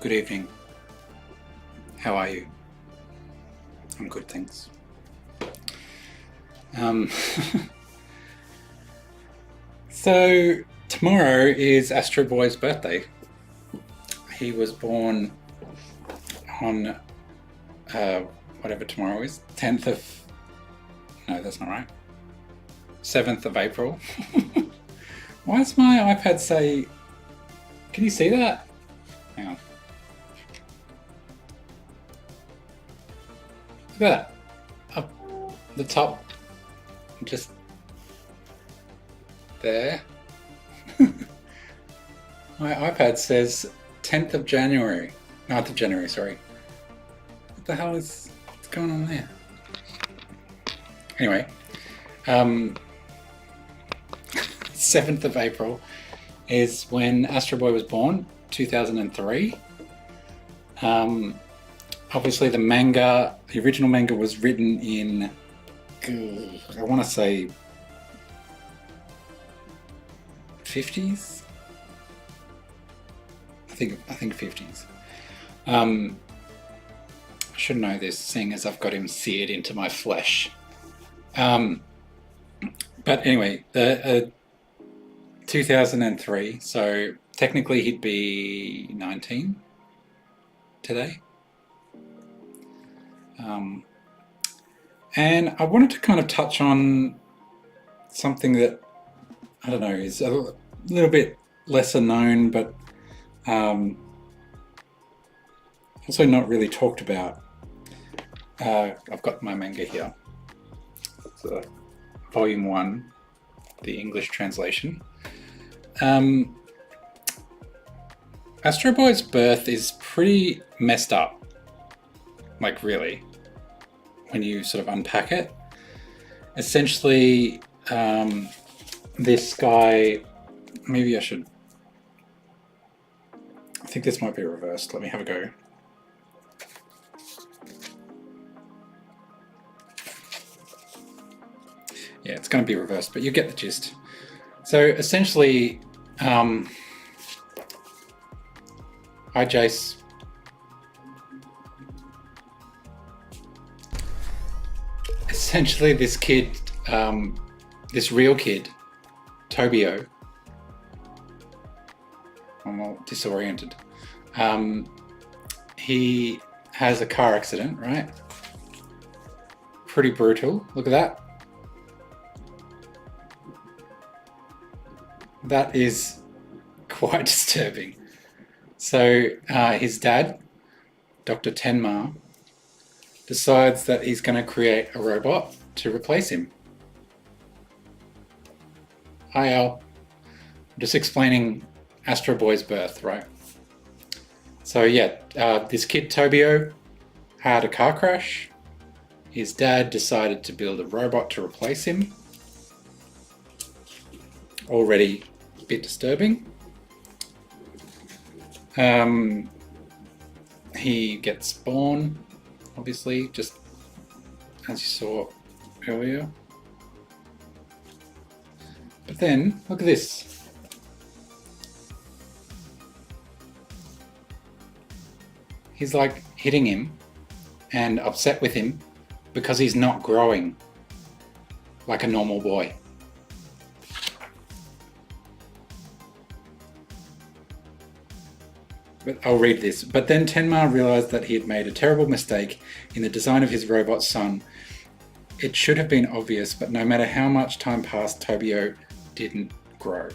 Good evening. How are you? I'm good, thanks. So tomorrow is Astro Boy's birthday. He was born on whatever tomorrow is, 10th of... No, that's not right. 7th of April. Why does my iPad say... Can you see that? Hang on. Look at that. Up the top. Just there. My iPad says 10th of January. 9th of January, sorry. What the hell is what's going on there? Anyway, 7th of April is when Astro Boy was born, 2003. Obviously the original manga was written in, I want to say 50s? I think 50s. I should know this, seeing as I've got him seared into my flesh. But anyway, the 2003, so technically he'd be 19 today. And I wanted to kind of touch on something that, I don't know, is a little bit lesser known, but also not really talked about. I've got my manga here. So, Volume 1, the English translation. Astro Boy's birth is pretty messed up. Like, really, when you sort of unpack it. Essentially, this guy, maybe I think this might be reversed. Let me have a go. Yeah, it's going to be reversed, but you get the gist. So essentially, hi Jace. Essentially, this kid, this real kid, Tobio, I'm all disoriented. He has a car accident, right? Pretty brutal. Look at that. That is quite disturbing. So his dad, Dr. Tenma, decides that he's going to create a robot to replace him. Hi Al. I'm just explaining Astro Boy's birth, right? So yeah, this kid Tobio had a car crash. His dad decided to build a robot to replace him. Already a bit disturbing. He gets born, obviously, just as you saw earlier. But then, look at this. He's like hitting him and upset with him because he's not growing like a normal boy. But I'll read this. But then Tenma realized that he had made a terrible mistake in the design of his robot son. It should have been obvious, but no matter how much time passed, Tobio didn't grow.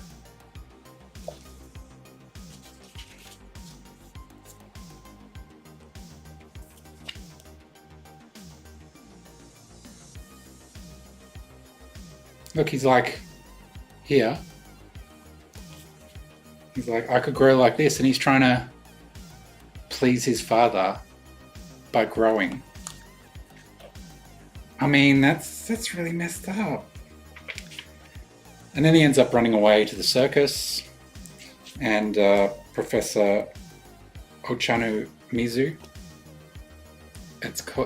Look, he's like, here. He's like, I could grow like this, and he's trying to please his father by growing. I mean, that's really messed up. And then he ends up running away to the circus, and Professor Ochanu Mizu.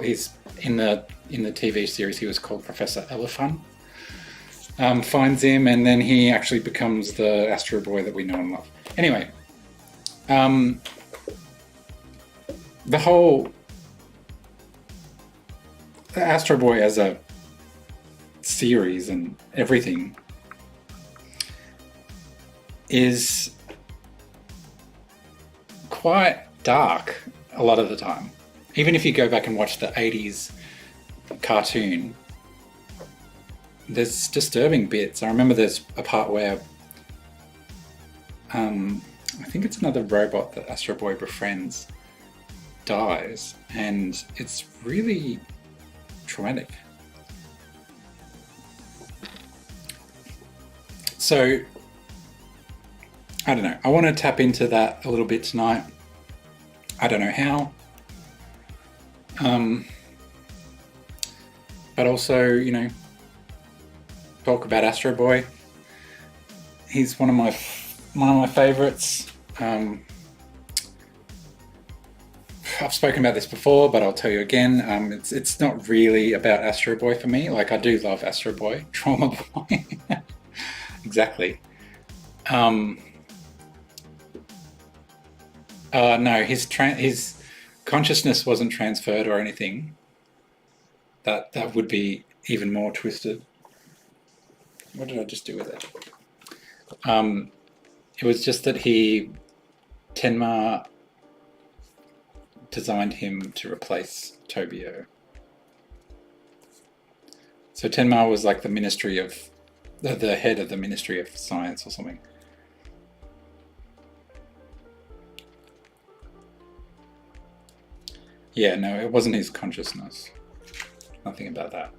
He's in the TV series. He was called Professor Elephant. Finds him, and then he actually becomes the Astro Boy that we know and love. Anyway, the whole Astro Boy as a series and everything is quite dark a lot of the time. Even if you go back and watch the 80s cartoon, there's disturbing bits. I remember there's a part where I think it's another robot that Astro Boy befriends dies, and it's really traumatic. So I don't know, I want to tap into that a little bit tonight. I don't know how, but also, you know, talk about Astro Boy. He's one of my favorites. I've spoken about this before, but I'll tell you again. It's not really about Astro Boy for me. Like, I do love Astro Boy, Trauma Boy. Exactly. No, his consciousness wasn't transferred or anything. That would be even more twisted. What did I just do with it? It was just that Tenma designed him to replace Tobio. So Tenma was like the Ministry of the head of the Ministry of Science or something. Yeah, no, it wasn't his consciousness. Nothing about that.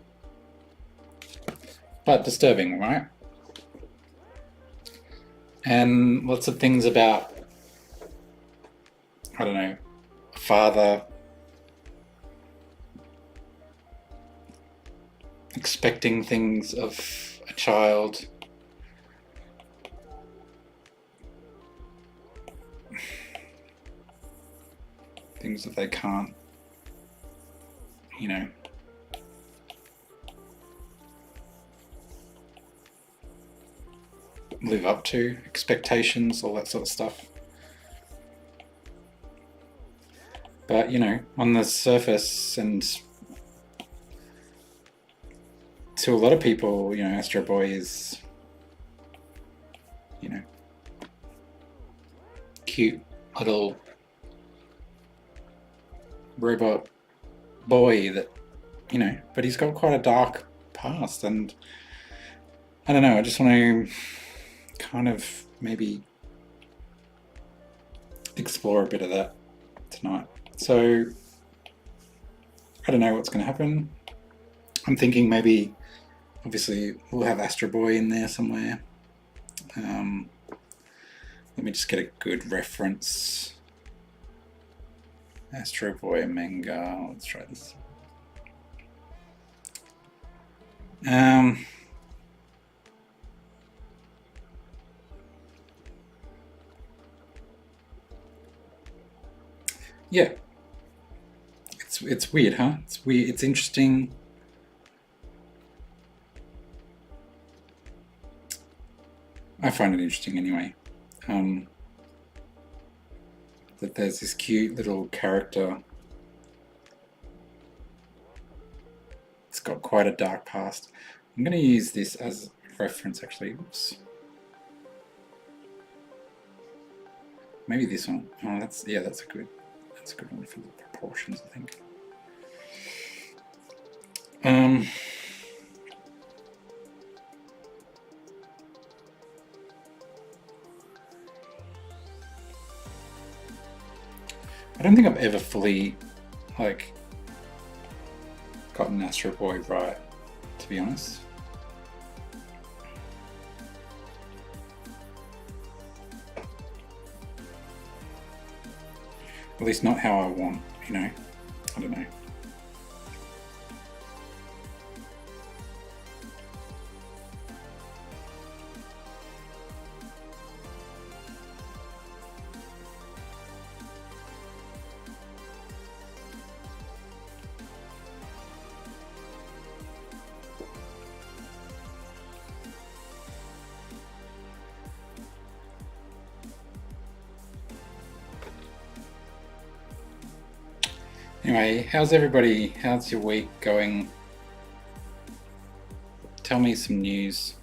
But disturbing, right? And lots of things about, I don't know, a father expecting things of a child. Things that they can't, you know, live up to, expectations, all that sort of stuff. But, you know, on the surface and to a lot of people, you know, Astro Boy is, you know, cute little robot boy that, you know, but he's got quite a dark past, and I don't know, I just want to kind of maybe explore a bit of that tonight. So I don't know what's going to happen. I'm thinking maybe, obviously, we'll have Astro Boy in there somewhere. Let me just get a good reference. Astro Boy manga. Let's try this. Yeah. It's weird, huh? It's weird. It's interesting. I find it interesting anyway. That there's this cute little character. It's got quite a dark past. I'm going to use this as a reference, actually. Oops. Maybe this one. Oh, that's a good one for the proportions, I think. I don't think I've ever fully, like, gotten Astro Boy right, to be honest. At least not how I want, you know. I don't know. Anyway, how's everybody? How's your week going? Tell me some news.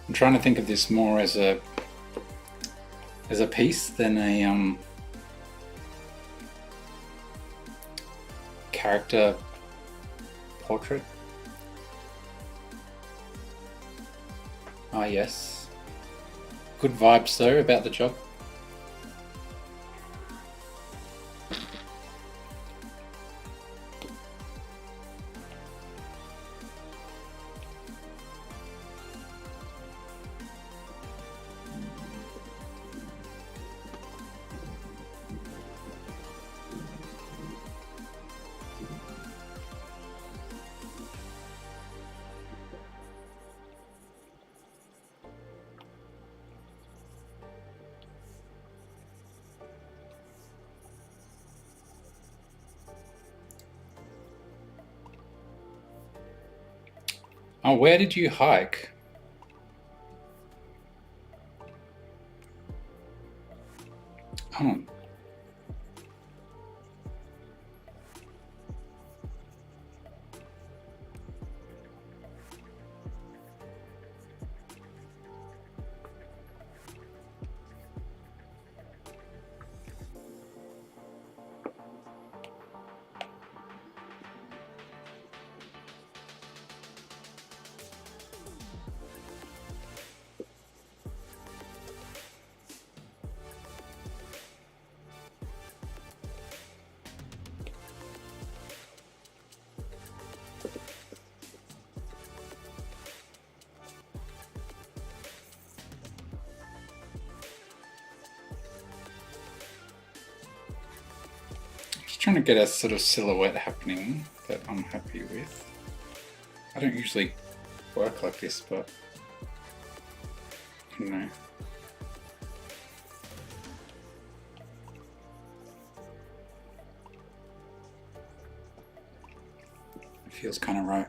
I'm trying to think of this more as a piece than a character portrait. Ah, yes. Good vibes though about the job. Oh, where did you hike? Oh. Just trying to get a sort of silhouette happening that I'm happy with. I don't usually work like this, but you know. It feels kind of right.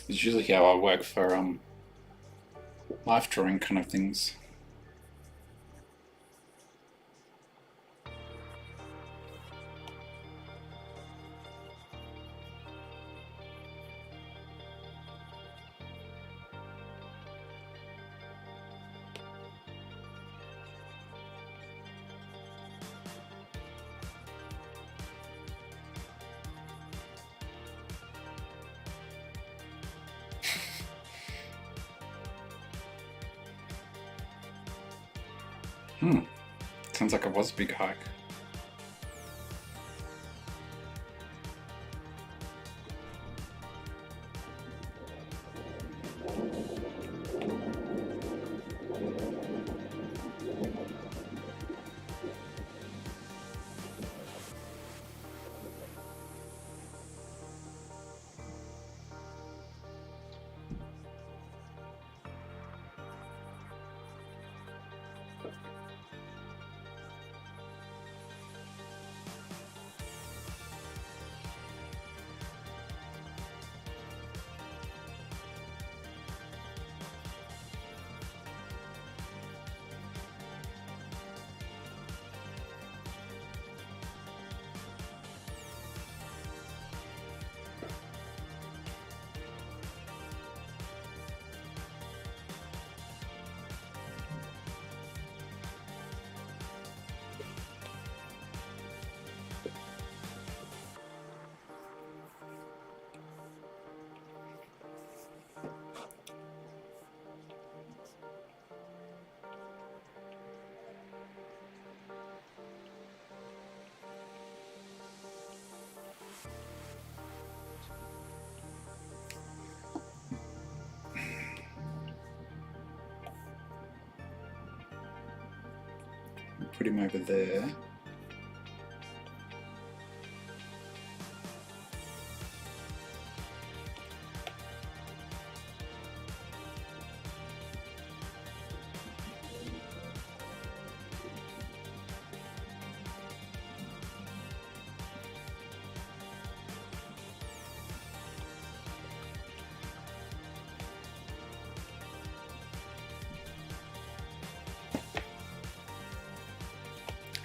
It's usually how I work for life drawing kind of things. Sounds like it was a big hike. Put him over there.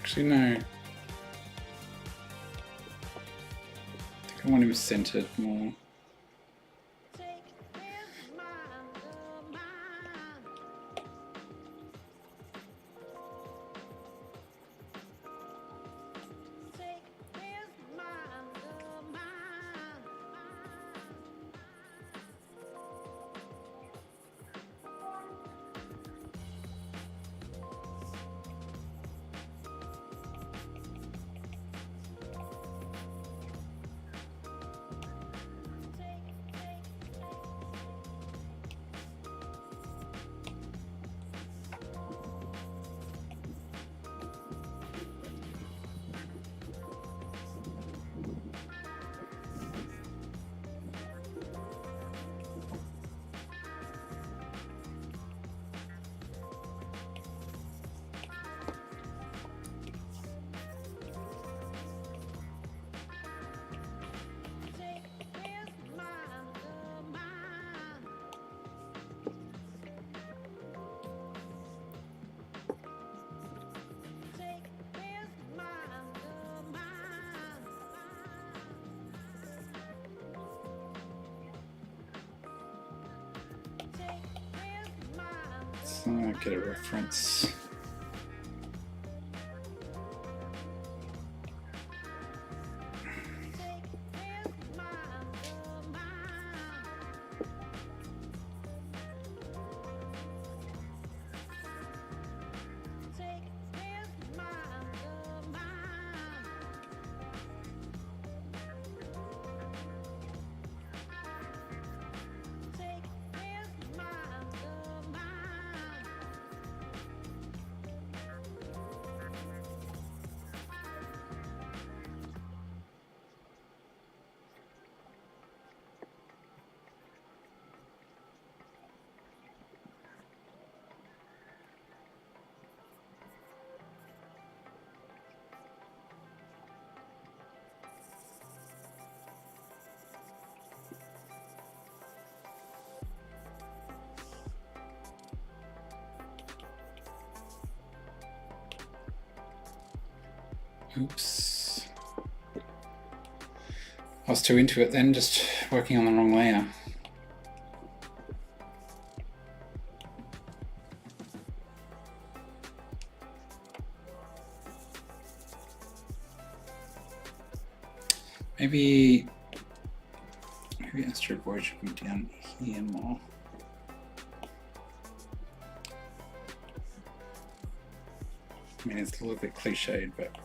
Actually, no. I think I want him centered more. So I get a reference. Oops. I was too into it then, just working on the wrong layer. Maybe Astro Boy should be down here more. I mean, it's a little bit cliched, but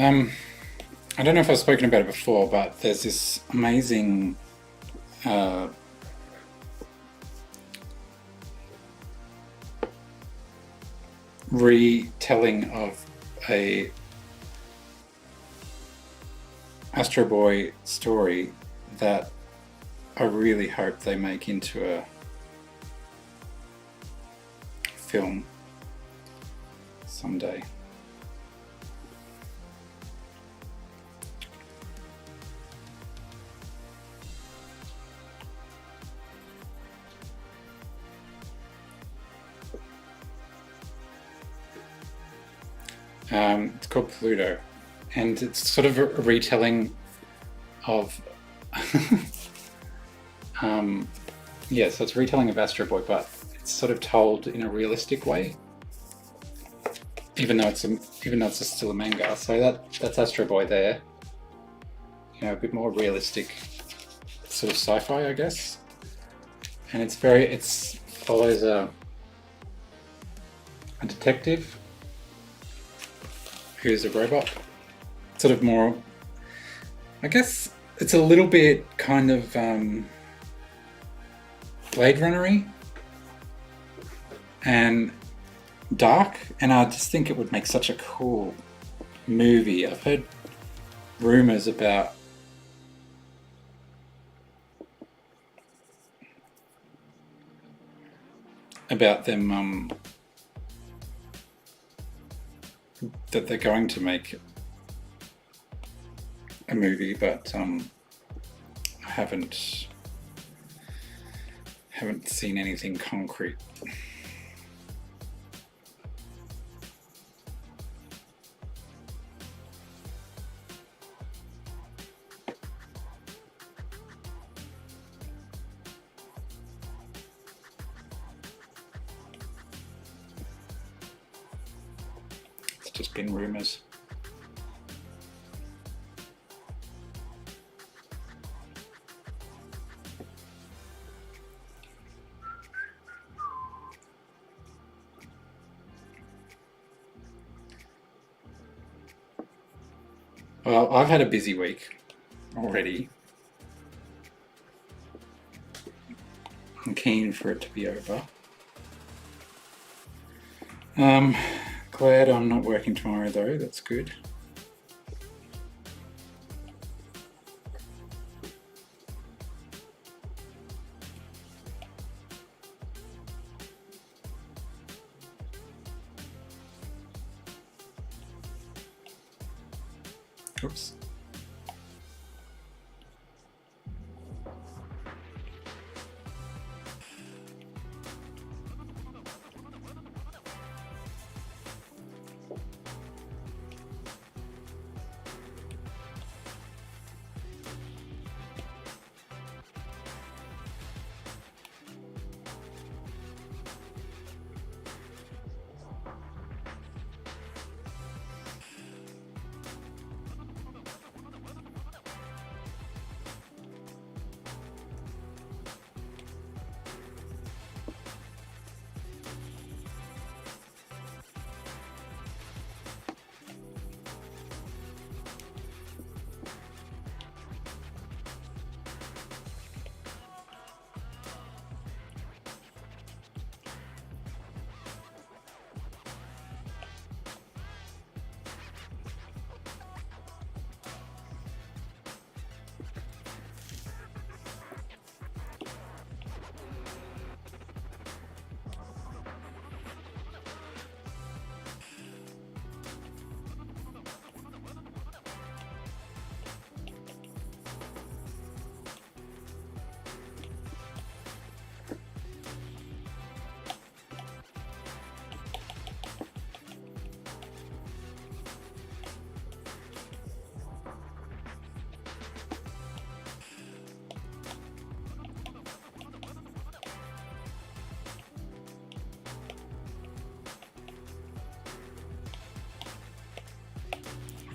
I don't know if I've spoken about it before, but there's this amazing retelling of a Astro Boy story that I really hope they make into a film someday. It's called Pluto, and it's sort of a retelling of yeah, so it's a retelling of Astro Boy, but it's sort of told in a realistic way, even though it's still a manga. So that's Astro Boy there. You know, a bit more realistic, sort of sci-fi, I guess. And it follows a detective who's a robot. Sort of more, I guess it's a little bit kind of Blade Runner-y and dark, and I just think it would make such a cool movie. I've heard rumors about them that they're going to make a movie, but I haven't seen anything concrete. It's just been rumors. Well, I've had a busy week already. I'm keen for it to be over. Glad I'm not working tomorrow though, that's good. Oops.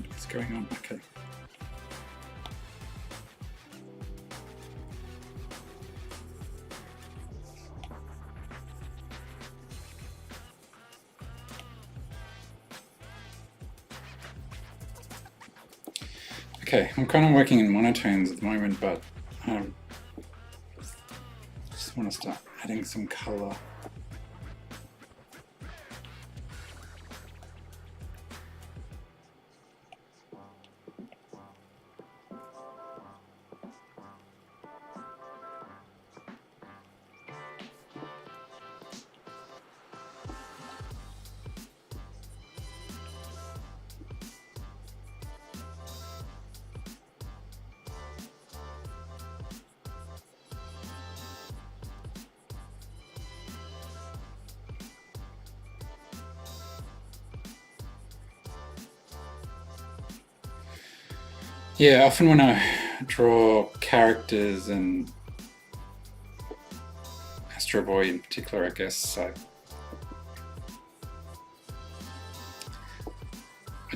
What's going on? Okay. Okay, I'm kind of working in monotones at the moment, but just want to start adding some color. Yeah, often when I draw characters and Astro Boy in particular, I guess, I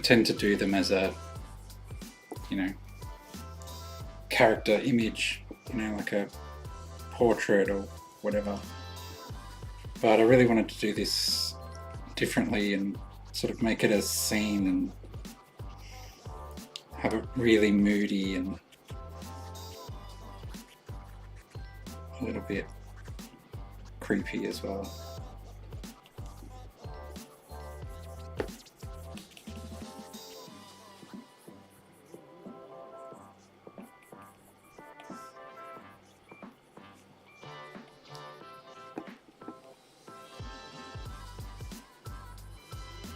tend to do them as a, character image, like a portrait or whatever. But I really wanted to do this differently and sort of make it a scene and have it really moody and a little bit creepy as well.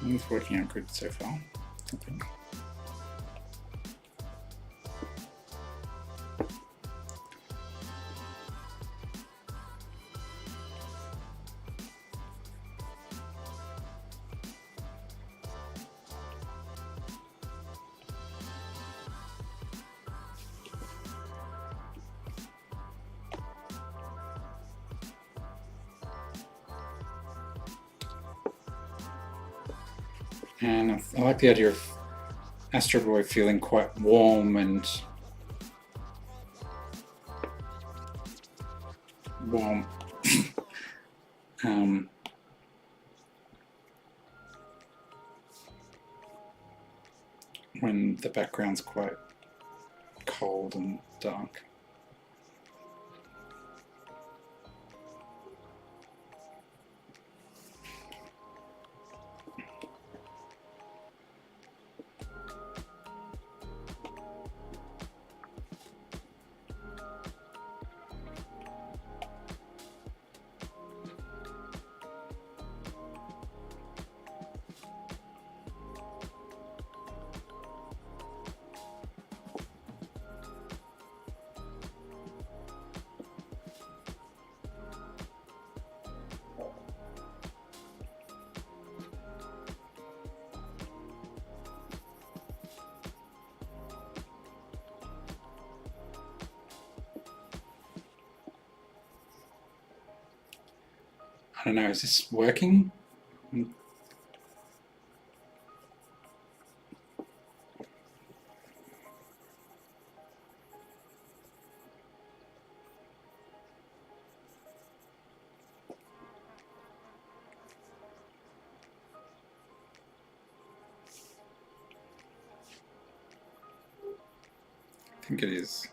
It's working out good so far, I think. And I like the idea of Astro Boy feeling quite warm and warm. When the background's quite cold and dark. I don't know, is this working? I think it is.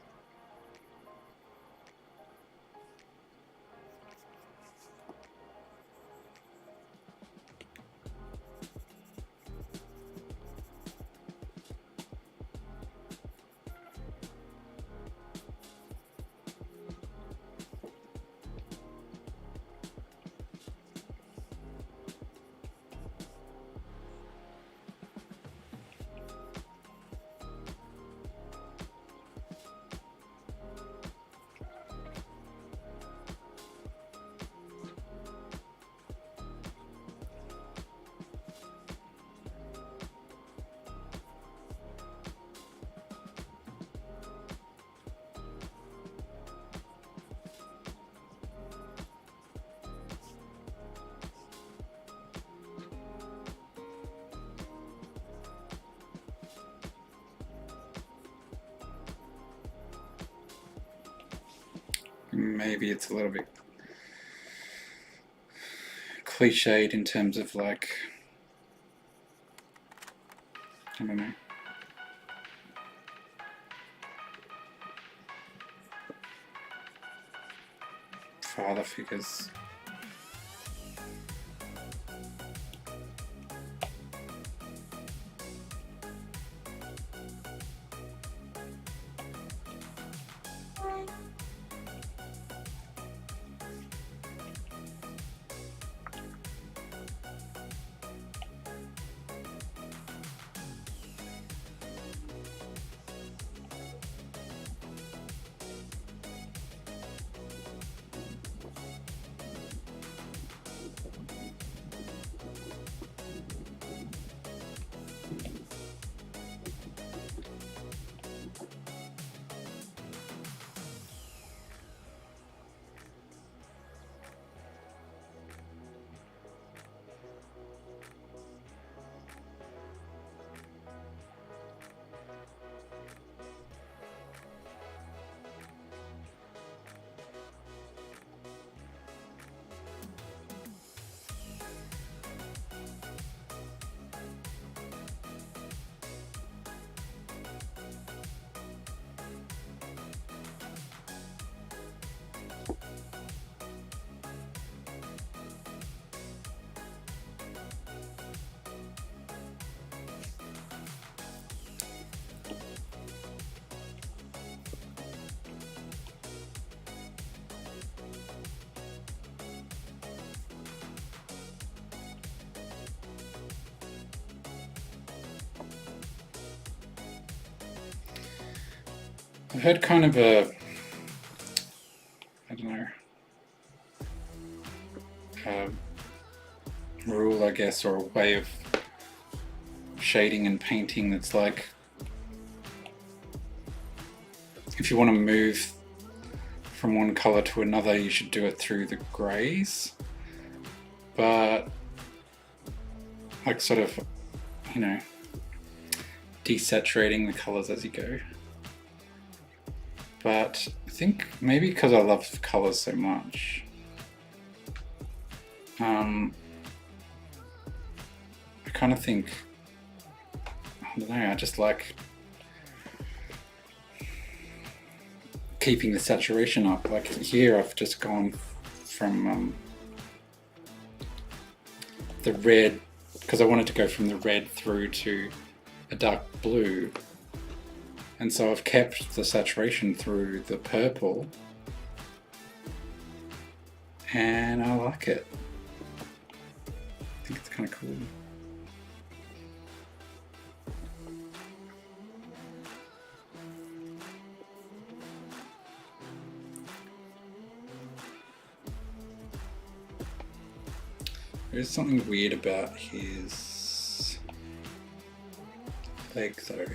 Maybe it's a little bit cliched in terms of like, I don't know. father figures. I've heard kind of a, I don't know, a rule, I guess, or a way of shading and painting that's like, if you want to move from one color to another, you should do it through the grays, but like sort of, you know, desaturating the colors as you go. But I think maybe because I love colors so much, I kind of think, I don't know, I just like keeping the saturation up. Like here I've just gone from the red, because I wanted to go from the red through to a dark blue. And so I've kept the saturation through the purple, and I like it. I think it's kind of cool. There's something weird about his leg though.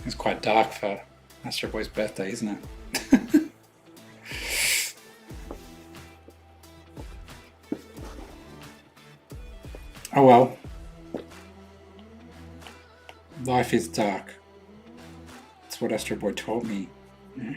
It's quite dark for Astro Boy's birthday, isn't it? Oh well. Life is dark. That's what Astro Boy told me. Yeah.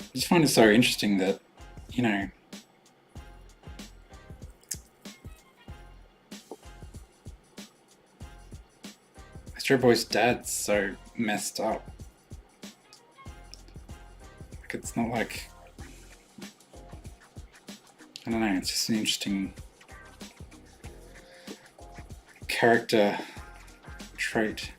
I just find it so interesting that, you know, Astro Boy's dad's so messed up. Like, it's not like, I don't know, it's just an interesting character trait.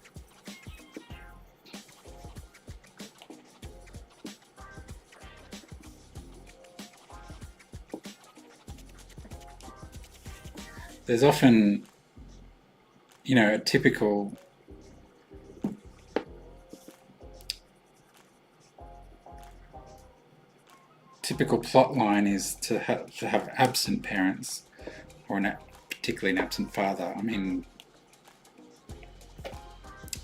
there's often, you know, a typical plot line is to have absent parents, or particularly an absent father. I mean,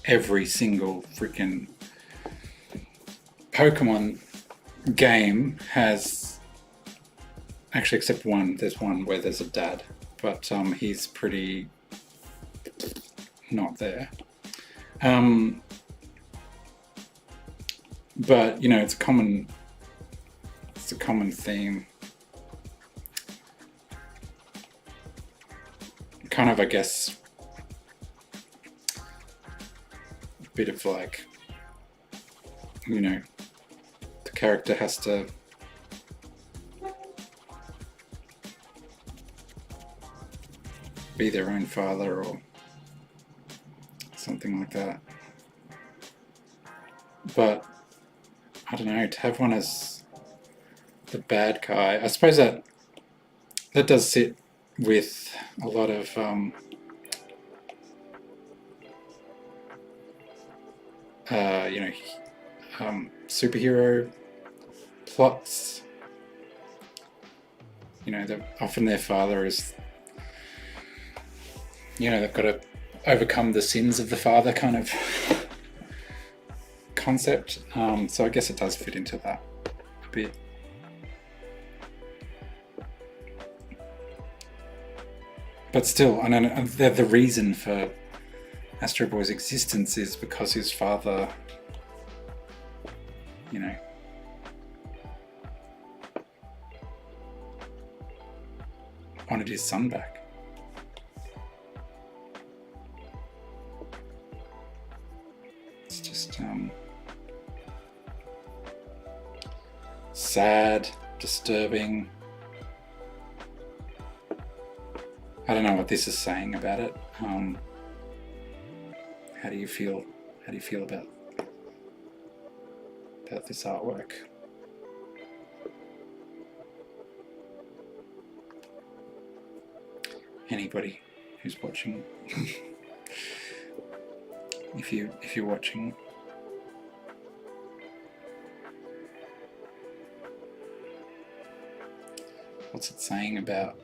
every single freaking Pokemon game has, actually except one, there's one where there's a dad, but he's pretty not there. But you know, it's a common theme. Kind of, I guess, a bit of like, you know, the character has to be their own father or something like that. But I don't know, to have one as the bad guy, I suppose that does sit with a lot of you know, superhero plots. You know, often their father is, you know, they've got to overcome the sins of the father kind of concept. So I guess it does fit into that a bit. But still, I know the reason for Astro Boy's existence is because his father, you know, wanted his son back. It's just sad, disturbing. I don't know what this is saying about it. How do you feel? How do you feel about this artwork? Anybody who's watching, if you're watching, what's it saying about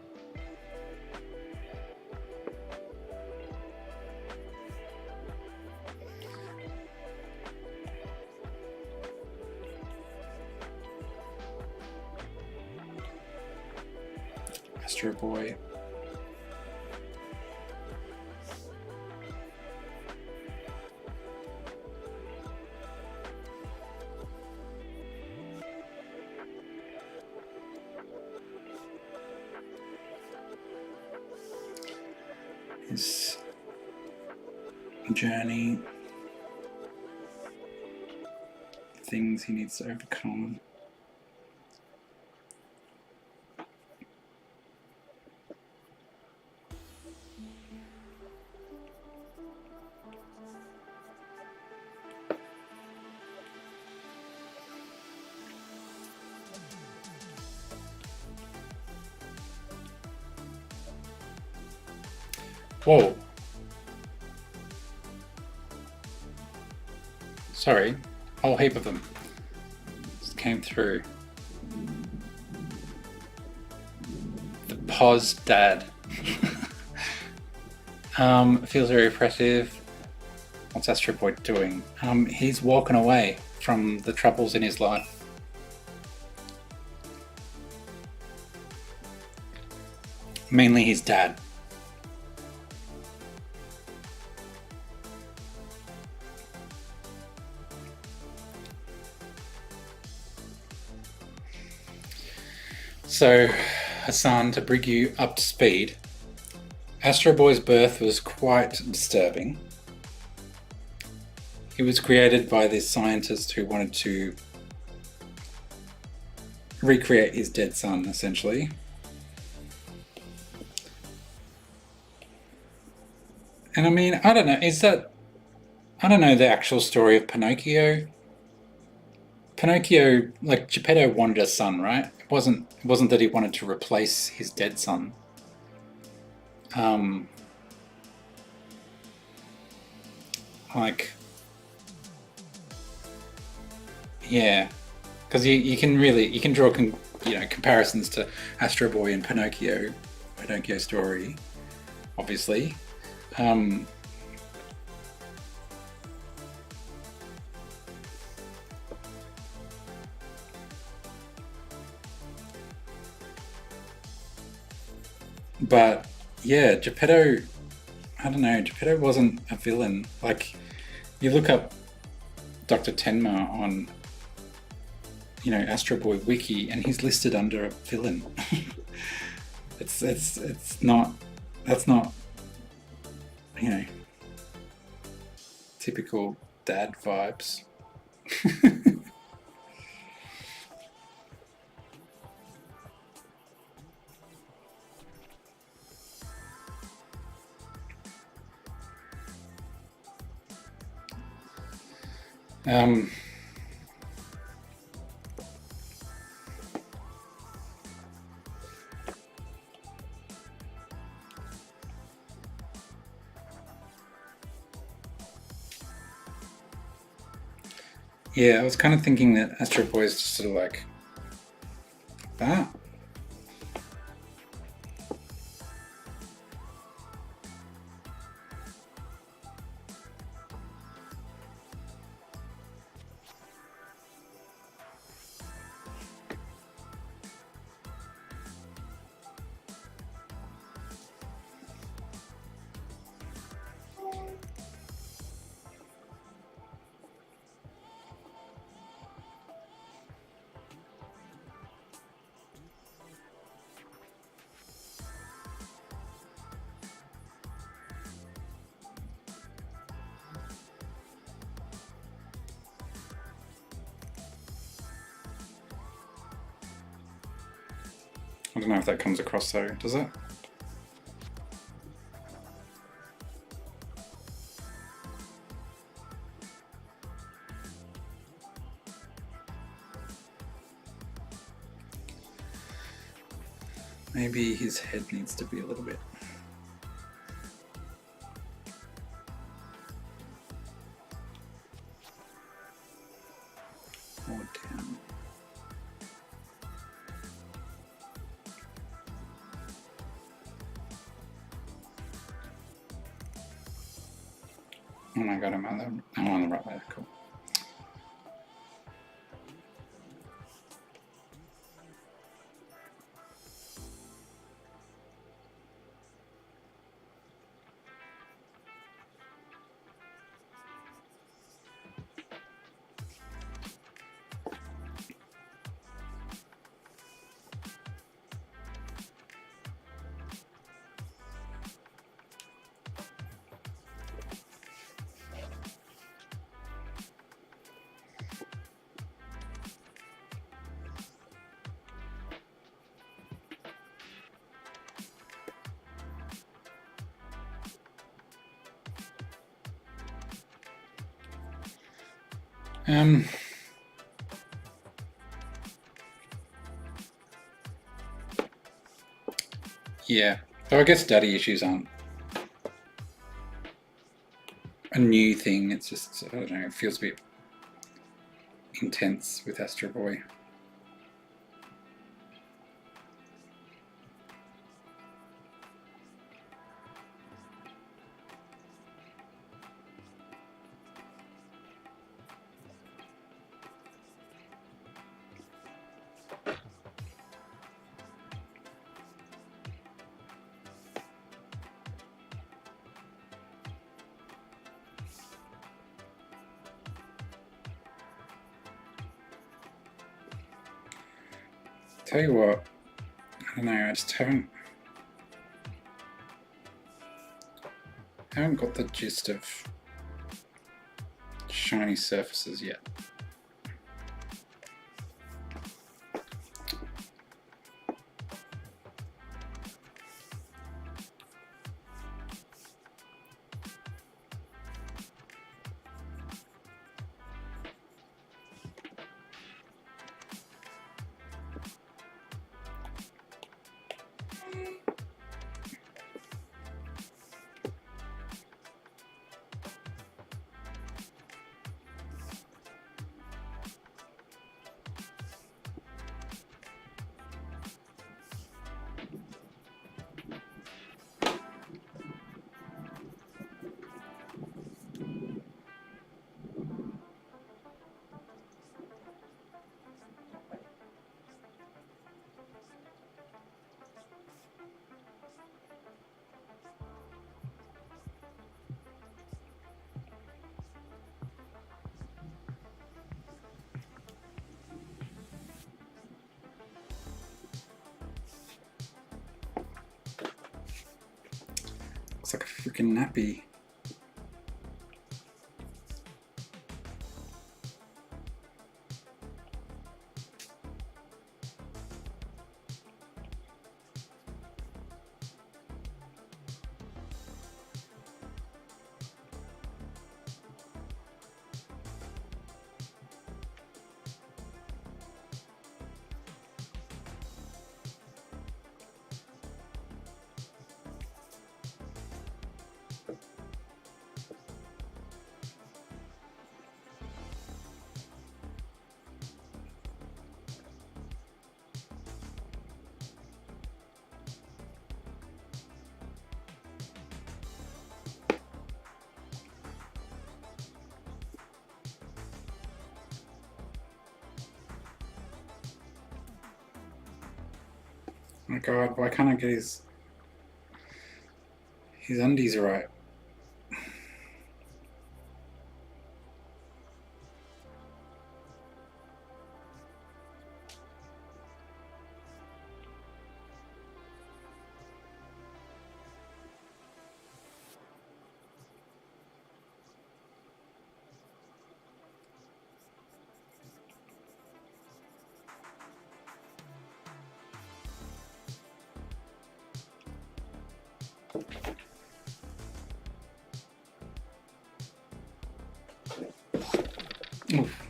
Astro Boy? His journey, things he needs to overcome. Whoa. Sorry, a whole heap of them just came through. The Pos Dad. Feels very oppressive. What's Astro Boy doing? He's walking away from the troubles in his life. Mainly his dad. So, Hassan, to bring you up to speed, Astro Boy's birth was quite disturbing. He was created by this scientist who wanted to recreate his dead son, essentially. And I mean, I don't know, I don't know the actual story of Pinocchio. Pinocchio, like, Geppetto wanted a son, right? It wasn't that he wanted to replace his dead son. like, yeah, because you can really draw comparisons to Astro Boy and Pinocchio story, obviously. But yeah, Geppetto, I don't know, Geppetto wasn't a villain. Like, you look up Dr. Tenma on, Astro Boy Wiki, and he's listed under a villain. it's not, that's not, you know, typical dad vibes. um, yeah, I was kind of thinking that Astro Boy is just sort of like that. I don't know if that comes across though, does it? Maybe his head needs to be a little bit. More down. Oh my god, I'm on the right way, cool. Yeah. So I guess daddy issues aren't a new thing. It's just, I don't know, it feels a bit intense with Astro Boy. Tell you what, I don't know, I just haven't got the gist of shiny surfaces yet. Looks like a freaking nappy. Oh my god, why can't I get his undies right? Oof.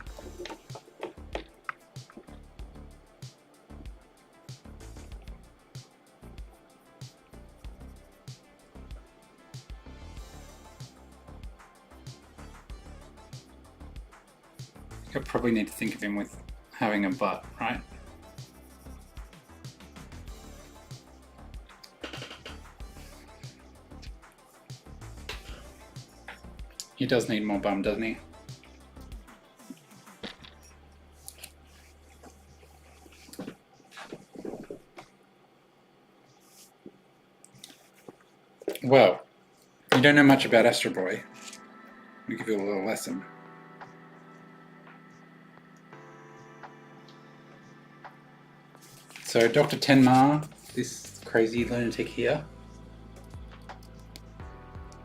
I probably need to think of him with having a butt, right? He does need more bum, doesn't he? Well, you don't know much about Astro Boy. Let me give you a little lesson. So Dr. Tenma, this crazy lunatic here,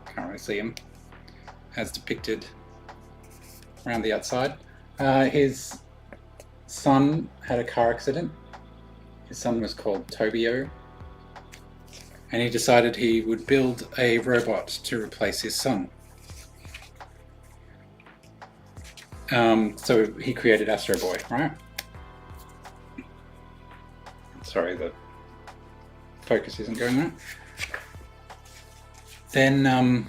can't really see him, as depicted around the outside. His son had a car accident. His son was called Tobio, and he decided he would build a robot to replace his son. So he created Astro Boy, right? Sorry, the focus isn't going right. Then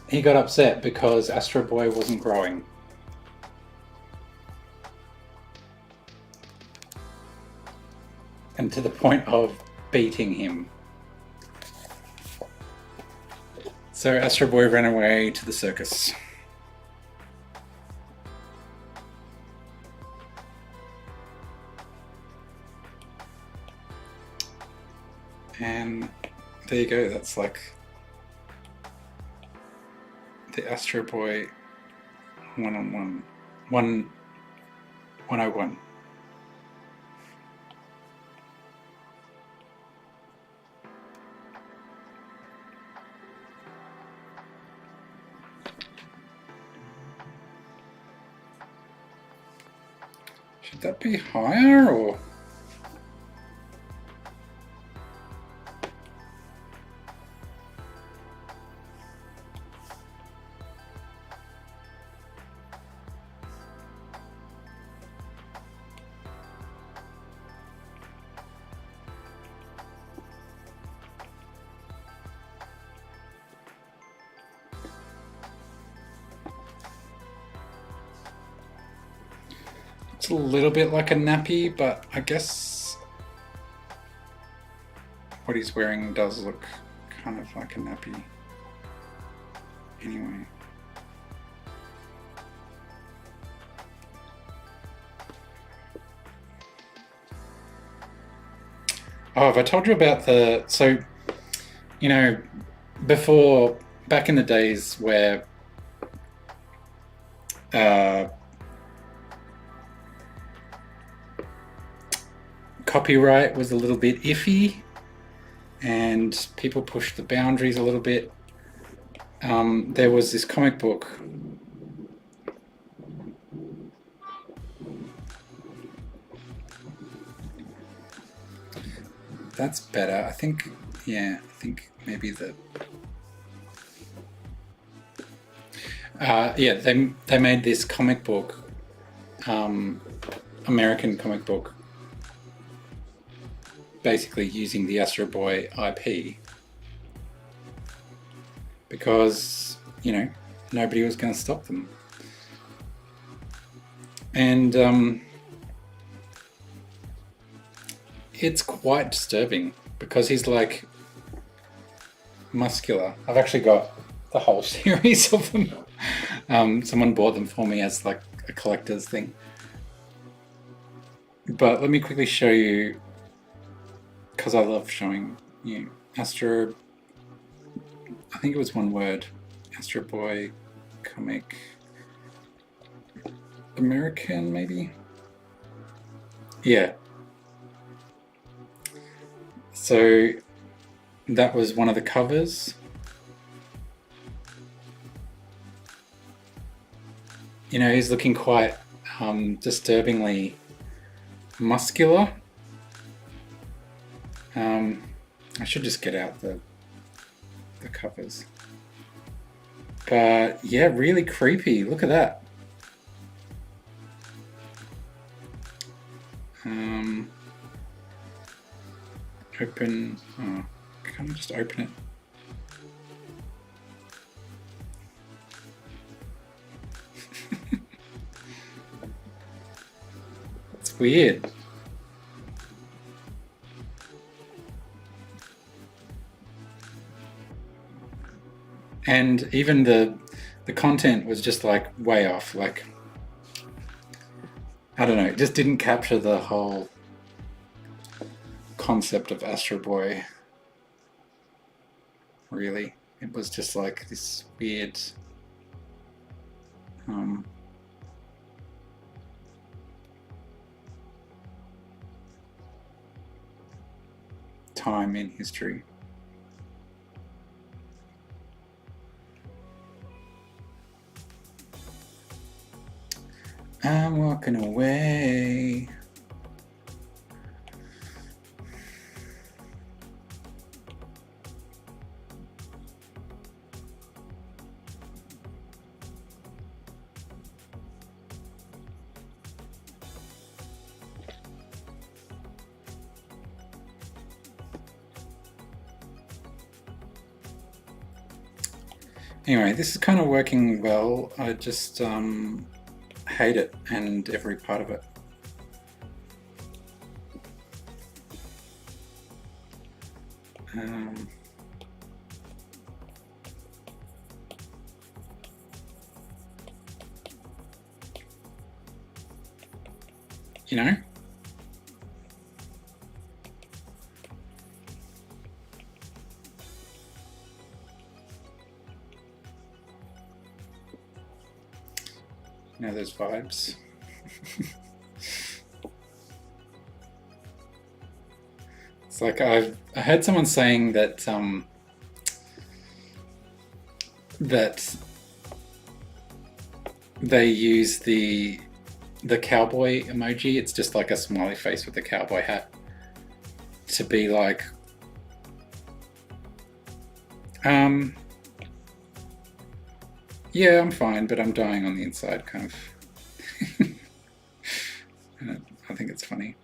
he got upset because Astro Boy wasn't growing. And to the point of beating him. So Astro Boy ran away to the circus. And there you go, that's like the Astro Boy 101. Should that be higher or? It's a little bit like a nappy, but I guess what he's wearing does look kind of like a nappy anyway. Oh, have I told you about so, you know, back in the days where copyright was a little bit iffy and people pushed the boundaries a little bit. There was this comic book. That's better. I think, yeah, I think maybe the... yeah, they made this comic book, American comic book, basically using the Astro Boy IP, because, you know, nobody was going to stop them. And it's quite disturbing because he's like muscular. I've actually got the whole series of them. Someone bought them for me as like a collector's thing. But let me quickly show you, because I love showing you Astro. I think it was one word. Astro Boy comic. American, maybe? Yeah. So that was one of the covers. You know, he's looking quite disturbingly muscular. I should just get out the covers. But yeah, really creepy. Look at that. Open. Oh, can't I just open it? It's weird. And even the content was just like way off. Like, I don't know, it just didn't capture the whole concept of Astro Boy. Really, it was just like this weird time in history. I'm walking away. Anyway, this is kind of working well. I just hate it and every part of it. You know? You know those vibes. It's like I heard someone saying that that they use the cowboy emoji. It's just like a smiley face with a cowboy hat to be like yeah, I'm fine, but I'm dying on the inside, kind of. And I think it's funny.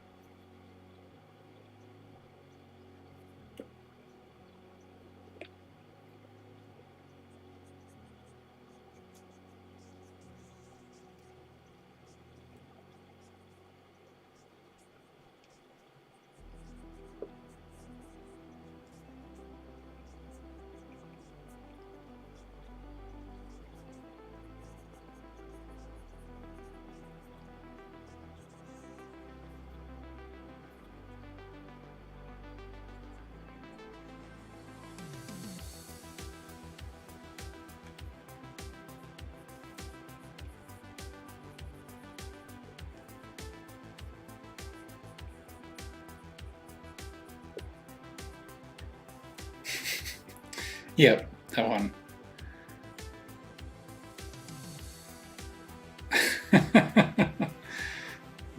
Yep, that one.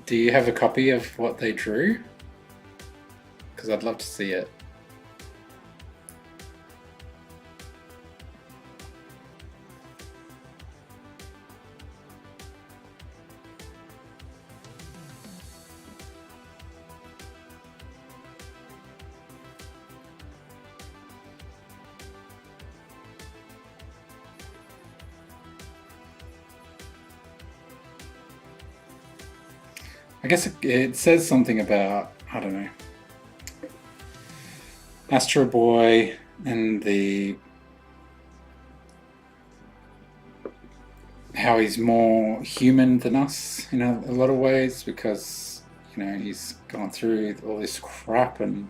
Do you have a copy of what they drew? Because I'd love to see it. I guess it says something about, I don't know, Astro Boy and how he's more human than us in a lot of ways, because he's gone through all this crap and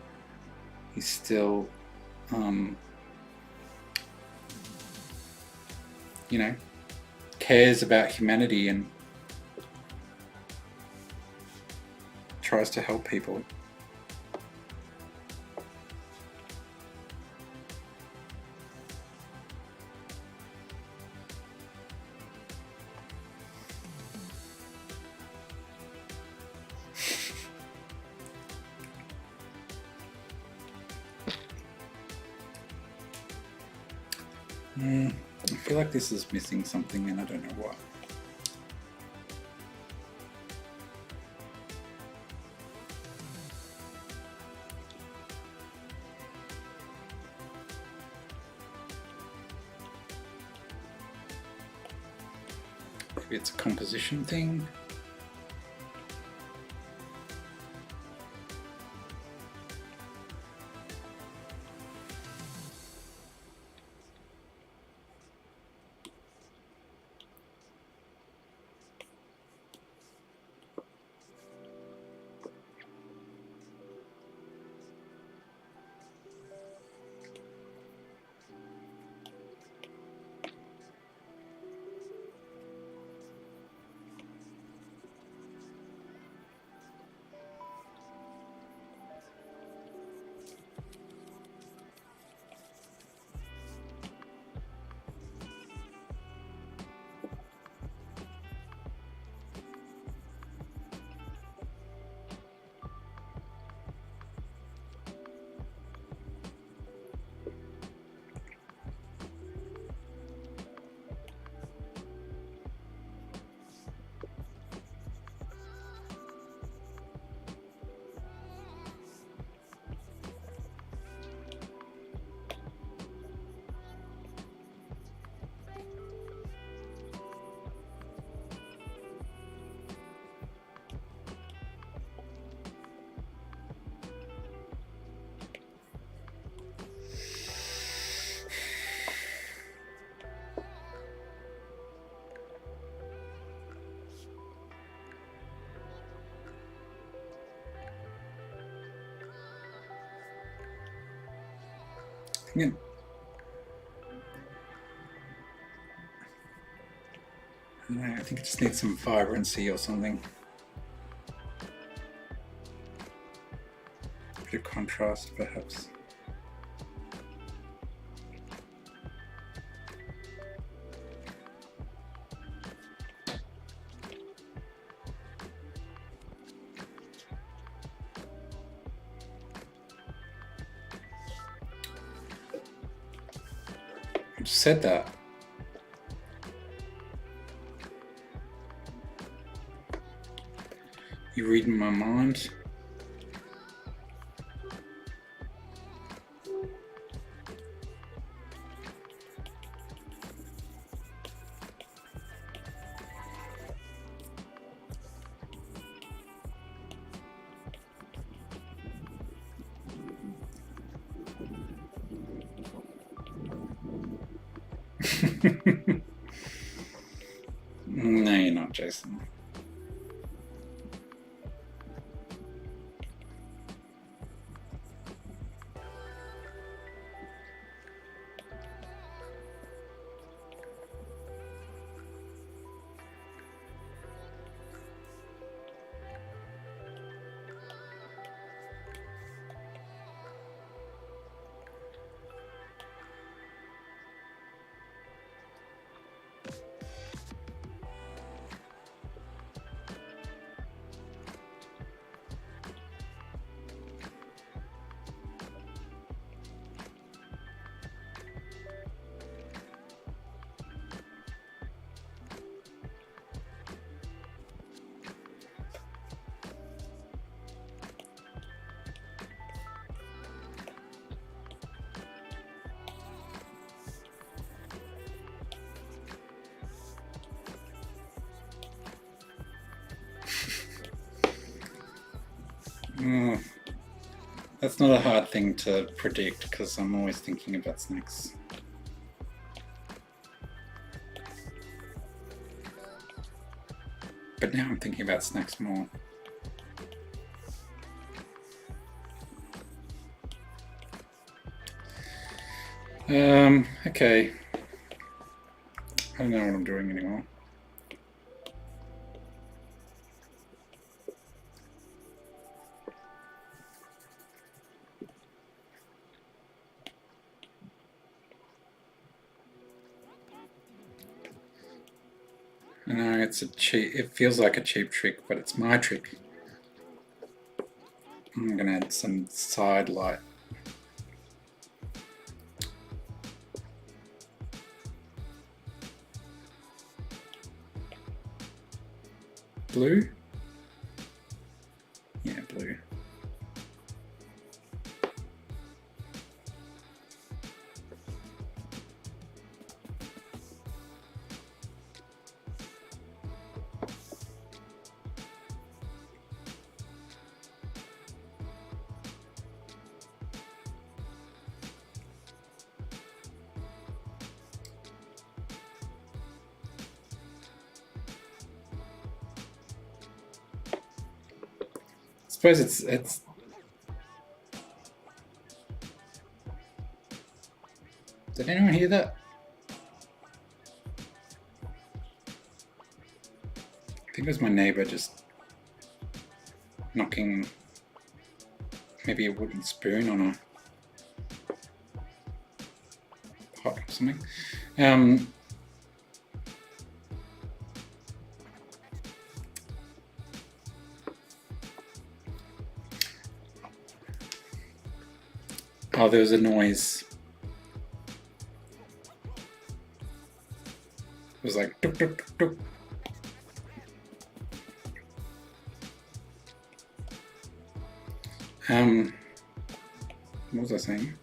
he's still cares about humanity and tries to help people. I feel like this is missing something and I don't know what. Maybe it's a composition thing. I don't know, I think it just needs some vibrancy or something. A bit of contrast, perhaps. I just said that. You reading my mind? No, you're not, Jason. That's not a hard thing to predict because I'm always thinking about snacks. But now I'm thinking about snacks more. Okay. I don't know what I'm doing anymore. I know it's a cheap, it feels like a cheap trick, but it's my trick. I'm gonna add some side light. Blue? Yeah, blue. I suppose it's did anyone hear that? I think it was my neighbor just knocking maybe a wooden spoon on a pot or something. Oh, there was a noise. It was like tuk, tuk, tuk, tuk. What was I saying?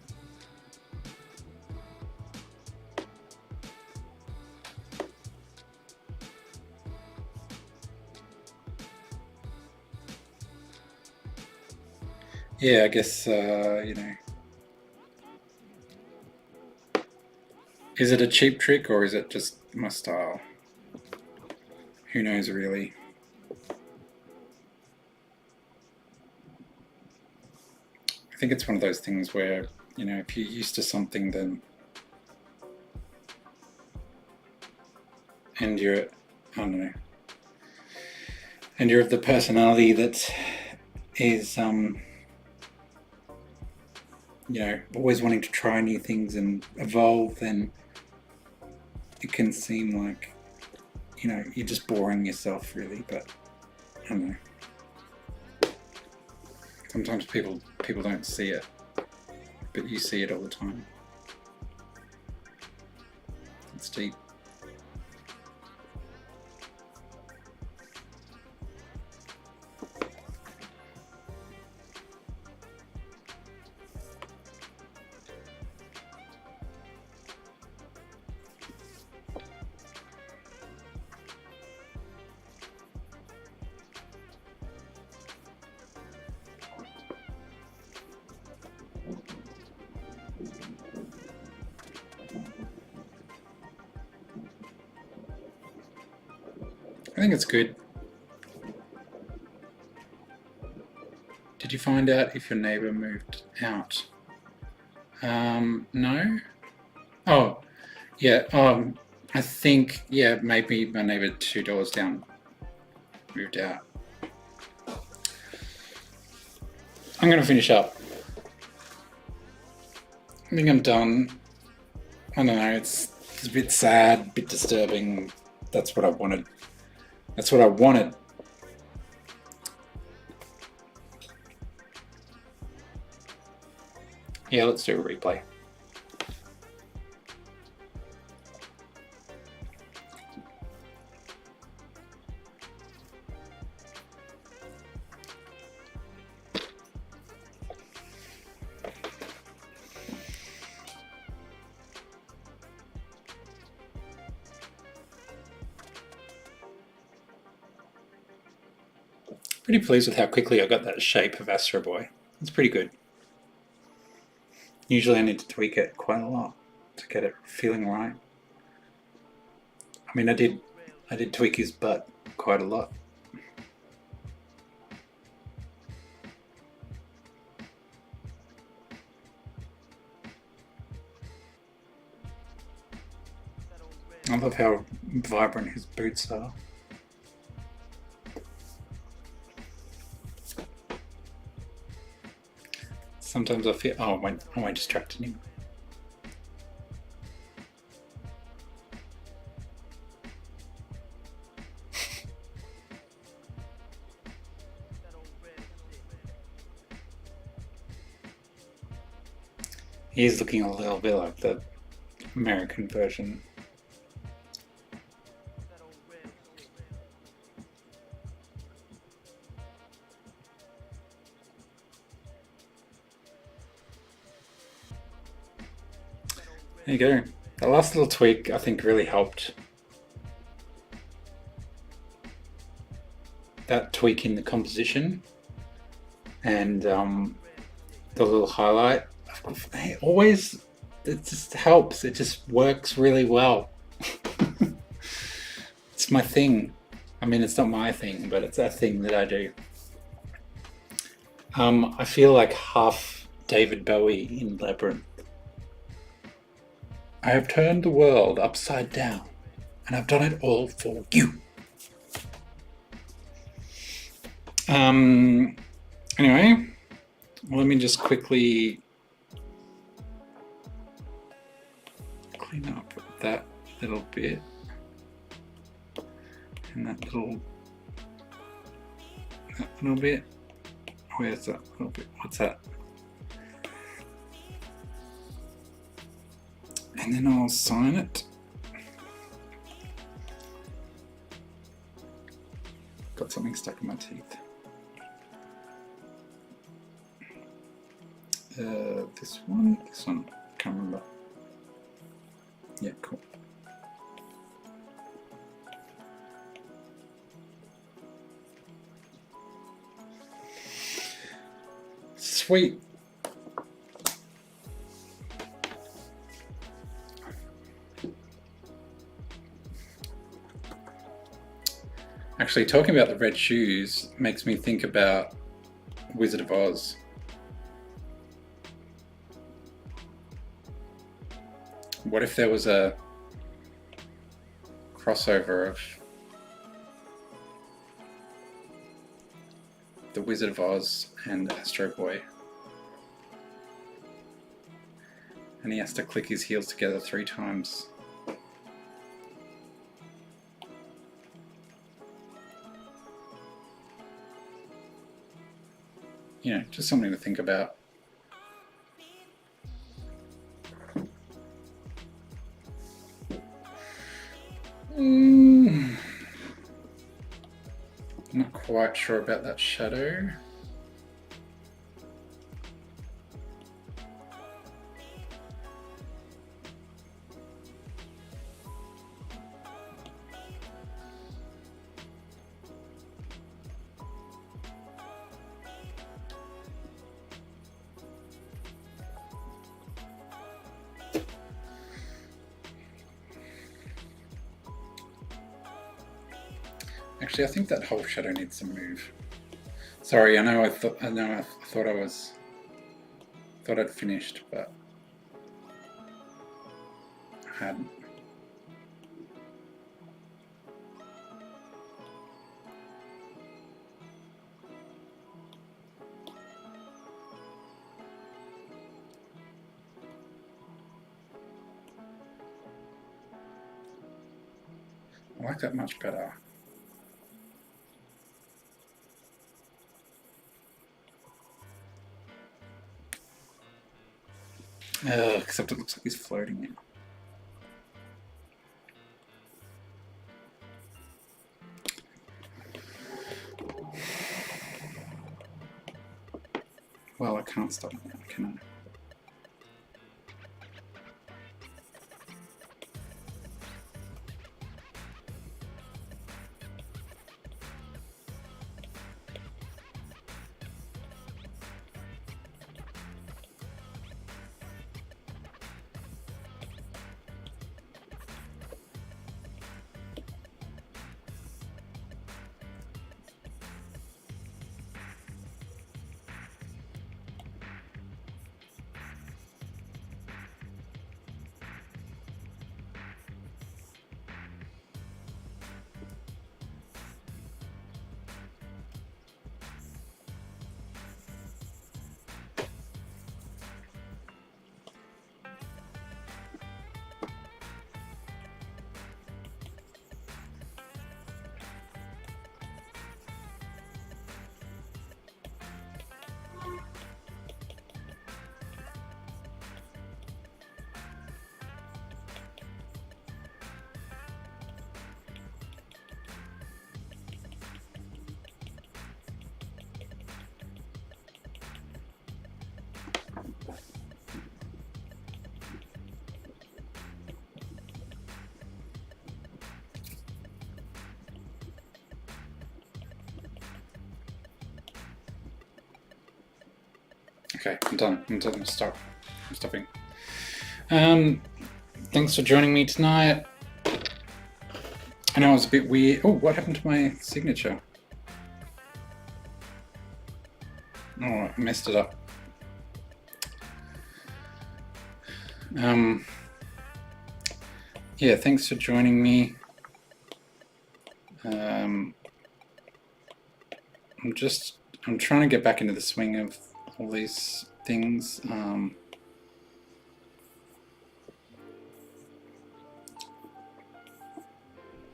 Yeah, I guess, you know. Is it a cheap trick or is it just my style? Who knows really? I think it's one of those things where, you know, if you're used to something then and you're, I don't know, and you're of the personality that is, you know, always wanting to try new things and evolve, then it can seem like, you know, you're just boring yourself really, but I don't know. Sometimes people don't see it, but you see it all the time. It's deep. I think it's good. Did you find out if your neighbor moved out? No? Oh, yeah, I think, yeah, maybe my neighbor 2 doors down moved out. I'm gonna finish up. I think I'm done. I don't know, it's a bit sad, a bit disturbing. That's what I wanted. That's what I wanted. Yeah, let's do a replay. Pretty pleased with how quickly I got that shape of Astro Boy. It's pretty good. Usually I need to tweak it quite a lot to get it feeling right. I mean, I did tweak his butt quite a lot. I love how vibrant his boots are. Sometimes I feel, oh, I distracted him. He is looking a little bit like the American version. There you go. The last little tweak I think really helped. That tweak in the composition and the little highlight. It just helps. It just works really well. It's my thing. I mean, it's not my thing, but it's a thing that I do. I feel like half David Bowie in Labyrinth. I have turned the world upside down, and I've done it all for you. Anyway, let me just quickly clean up that little bit and that little bit. Where's that little bit? What's that? And then I'll sign it. Got something stuck in my teeth. This one, can't remember. Yeah, cool. Sweet. Actually, talking about the red shoes makes me think about Wizard of Oz. What if there was a crossover of the Wizard of Oz and Astro Boy? And he has to click his heels together 3 times. You know, just something to think about. Not quite sure about that shadow. Actually, I think that whole shadow needs to move. Sorry, I thought I'd finished, but I hadn't. I like that much better. Except it looks like he's floating now. Well, I can't stop now, can I? Okay, I'm done. Stop. I'm stopping. Thanks for joining me tonight. I know it was a bit weird. Oh, what happened to my signature? Oh, I messed it up. Yeah, thanks for joining me. I'm trying to get back into the swing of all these things.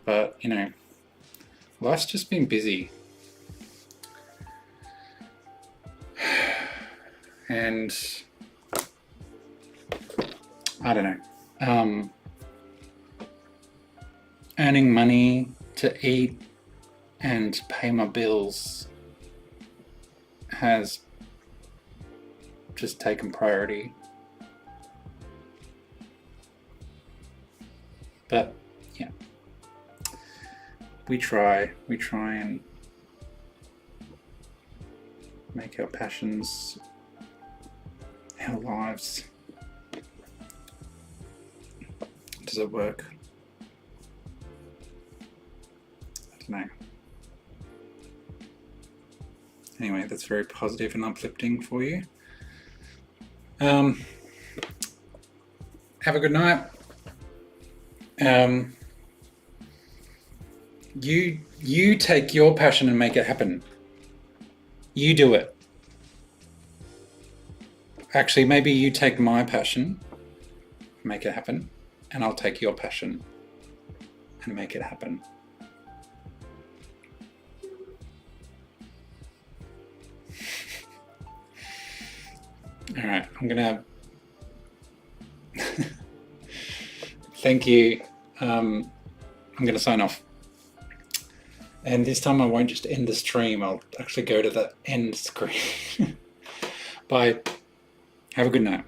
But, you know, life's just been busy. And I don't know. Earning money to eat and pay my bills has just taken priority. But yeah, we try and make our passions our lives. Does it work? I don't know. Anyway, that's very positive and uplifting for you. Have a good night. You take your passion and make it happen. You do it. Actually, maybe you take my passion, make it happen, and I'll take your passion and make it happen. All right, I'm gonna thank you. I'm gonna sign off. And this time I won't just end the stream, I'll actually go to the end screen. Bye. Have a good night.